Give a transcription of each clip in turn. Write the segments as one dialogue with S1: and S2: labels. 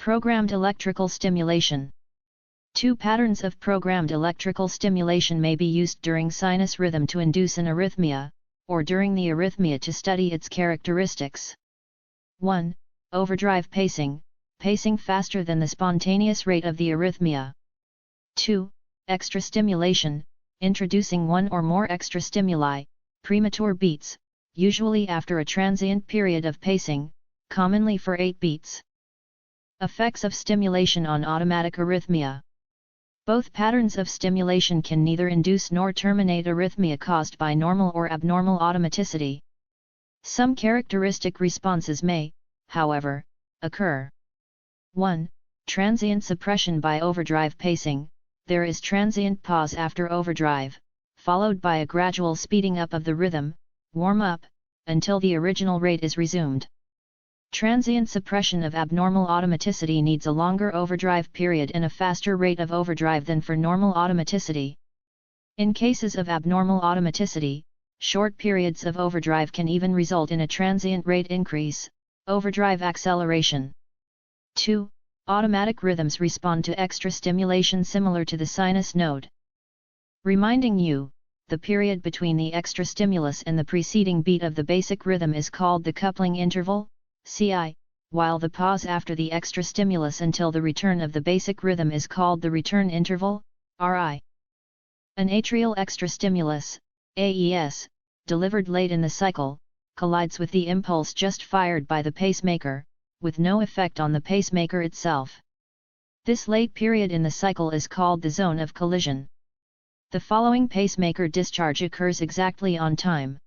S1: Programmed electrical stimulation. Two patterns of programmed electrical stimulation may be used during sinus rhythm to induce an arrhythmia, or during the arrhythmia to study its characteristics. 1. Overdrive pacing, pacing faster than the spontaneous rate of the arrhythmia. 2. Extra-stimulation, introducing one or more extra stimuli, premature beats, usually after a transient period of pacing, commonly for 8 beats. Effects of stimulation on automatic arrhythmia. Both patterns of stimulation can neither induce nor terminate arrhythmia caused by normal or abnormal automaticity. Some characteristic responses may, however, occur. 1. Transient suppression by overdrive pacing. There is transient pause after overdrive, followed by a gradual speeding up of the rhythm, warm-up, until the original rate is resumed. Transient suppression of abnormal automaticity needs a longer overdrive period and a faster rate of overdrive than for normal automaticity. In cases of abnormal automaticity, short periods of overdrive can even result in a transient rate increase, overdrive acceleration. 2. Automatic rhythms respond to extra stimulation similar to the sinus node. Reminding you, the period between the extra stimulus and the preceding beat of the basic rhythm is called the coupling interval, CI, while the pause after the extra stimulus until the return of the basic rhythm is called the return interval, RI. An atrial extra stimulus, AES, delivered late in the cycle, collides with the impulse just fired by the pacemaker, with no effect on the pacemaker itself. This late period in the cycle is called the zone of collision. The following pacemaker discharge occurs exactly on time.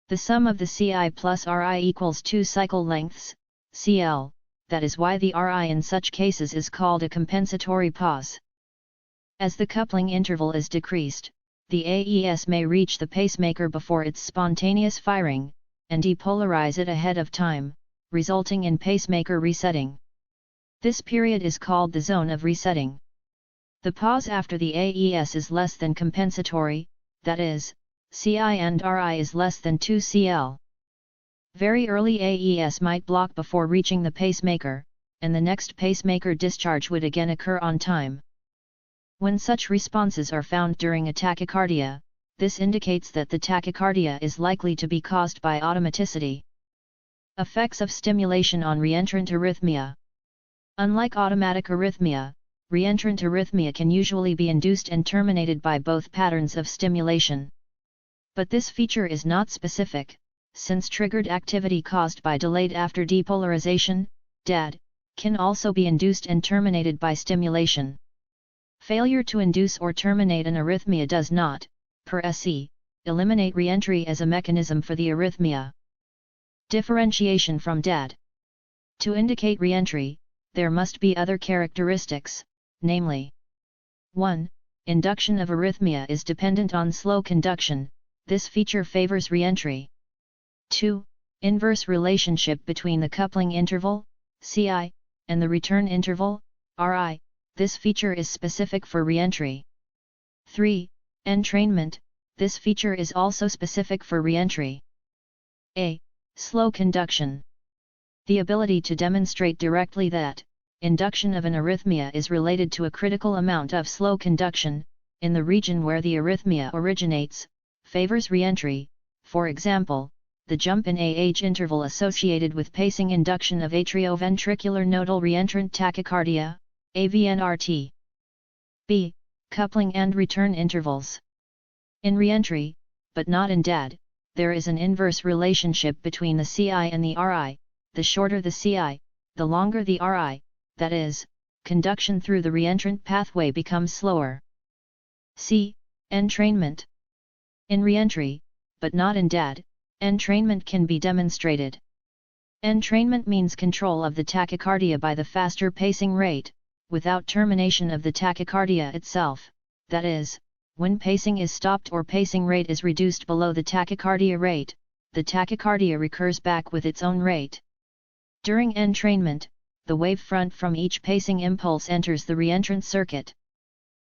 S1: The sum of the CI plus RI equals 2 cycle lengths, CL, that is why the RI in such cases is called a compensatory pause. As the coupling interval is decreased, the AES may reach the pacemaker before its spontaneous firing, and depolarize it ahead of time, resulting in pacemaker resetting. This period is called the zone of resetting. The pause after the AES is less than compensatory, that is, CI and RI is less than 2 CL. Very early AES might block before reaching the pacemaker, and the next pacemaker discharge would again occur on time. When such responses are found during a tachycardia, this indicates that the tachycardia is likely to be caused by automaticity. Effects of stimulation on reentrant arrhythmia. Unlike automatic arrhythmia, reentrant arrhythmia can usually be induced and terminated by both patterns of stimulation. But this feature is not specific, since triggered activity caused by delayed after depolarization, DAD, can also be induced and terminated by stimulation. Failure to induce or terminate an arrhythmia does not, per se, eliminate reentry as a mechanism for the arrhythmia. Differentiation from DAD. To indicate reentry, there must be other characteristics, namely: 1. Induction of arrhythmia is dependent on slow conduction, this feature favors reentry. 2. Inverse relationship between the coupling interval, CI, and the return interval, RI, this feature is specific for reentry. 3. Entrainment, this feature is also specific for reentry. A. Slow conduction. The ability to demonstrate directly that induction of an arrhythmia is related to a critical amount of slow conduction, in the region where the arrhythmia originates, favors reentry. For example, the jump in age interval associated with pacing induction of atrioventricular nodal reentrant tachycardia, AVNRT. B. Coupling and return intervals. In reentry, but not in DAD, there is an inverse relationship between the CI and the RI. The shorter the CI, the longer the RI, that is, conduction through the reentrant pathway becomes slower. C. Entrainment. In reentry, but not in DAD, entrainment can be demonstrated. Entrainment means control of the tachycardia by the faster pacing rate, without termination of the tachycardia itself, that is, when pacing is stopped or pacing rate is reduced below the tachycardia rate, the tachycardia recurs back with its own rate. During entrainment, the wavefront from each pacing impulse enters the reentrant circuit.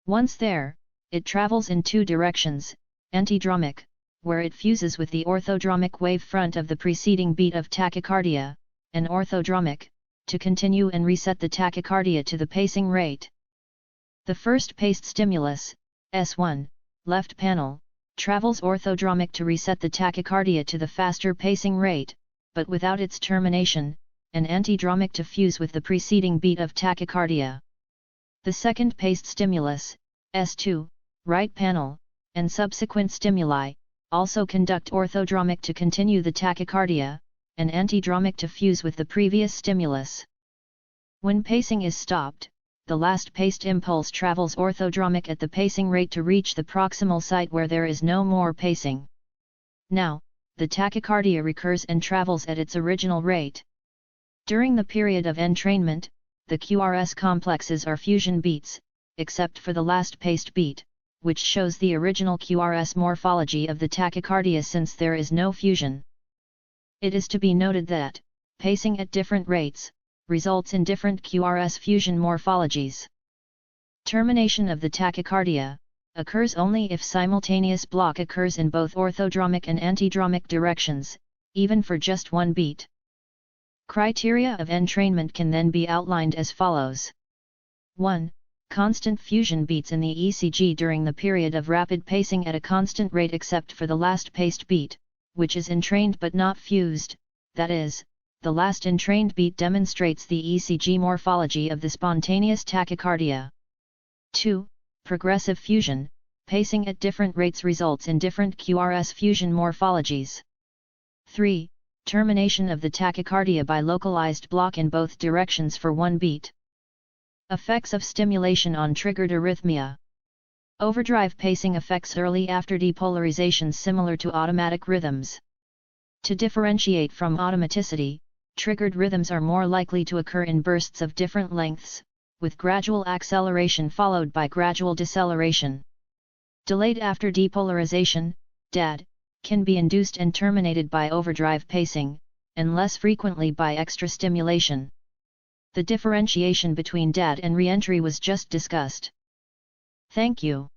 S1: Once there, it travels in two directions, antidromic, where it fuses with the orthodromic wavefront of the preceding beat of tachycardia, and orthodromic, to continue and reset the tachycardia to the pacing rate. The first paced stimulus, S1, left panel, travels orthodromic to reset the tachycardia to the faster pacing rate, but without its termination, and antidromic to fuse with the preceding beat of tachycardia. The second paced stimulus, S2, right panel, and subsequent stimuli, also conduct orthodromic to continue the tachycardia, and antidromic to fuse with the previous stimulus. When pacing is stopped, the last paced impulse travels orthodromic at the pacing rate to reach the proximal site where there is no more pacing. Now, the tachycardia recurs and travels at its original rate. During the period of entrainment, the QRS complexes are fusion beats, except for the last paced beat, which shows the original QRS morphology of the tachycardia since there is no fusion. It is to be noted that, pacing at different rates, results in different QRS fusion morphologies. Termination of the tachycardia occurs only if simultaneous block occurs in both orthodromic and antidromic directions, even for just one beat. Criteria of entrainment can then be outlined as follows. 1. Constant fusion beats in the ECG during the period of rapid pacing at a constant rate except for the last paced beat, which is entrained but not fused, that is, the last entrained beat demonstrates the ECG morphology of the spontaneous tachycardia. 2. Progressive fusion, pacing at different rates results in different QRS fusion morphologies. 3. Termination of the tachycardia by localized block in both directions for one beat. Effects of stimulation on triggered arrhythmia. Overdrive pacing affects early after depolarization similar to automatic rhythms. To differentiate from automaticity, triggered rhythms are more likely to occur in bursts of different lengths, with gradual acceleration followed by gradual deceleration. Delayed after depolarization, DAD, can be induced and terminated by overdrive pacing, and less frequently by extra-stimulation. The differentiation between DAD and reentry was just discussed. Thank you.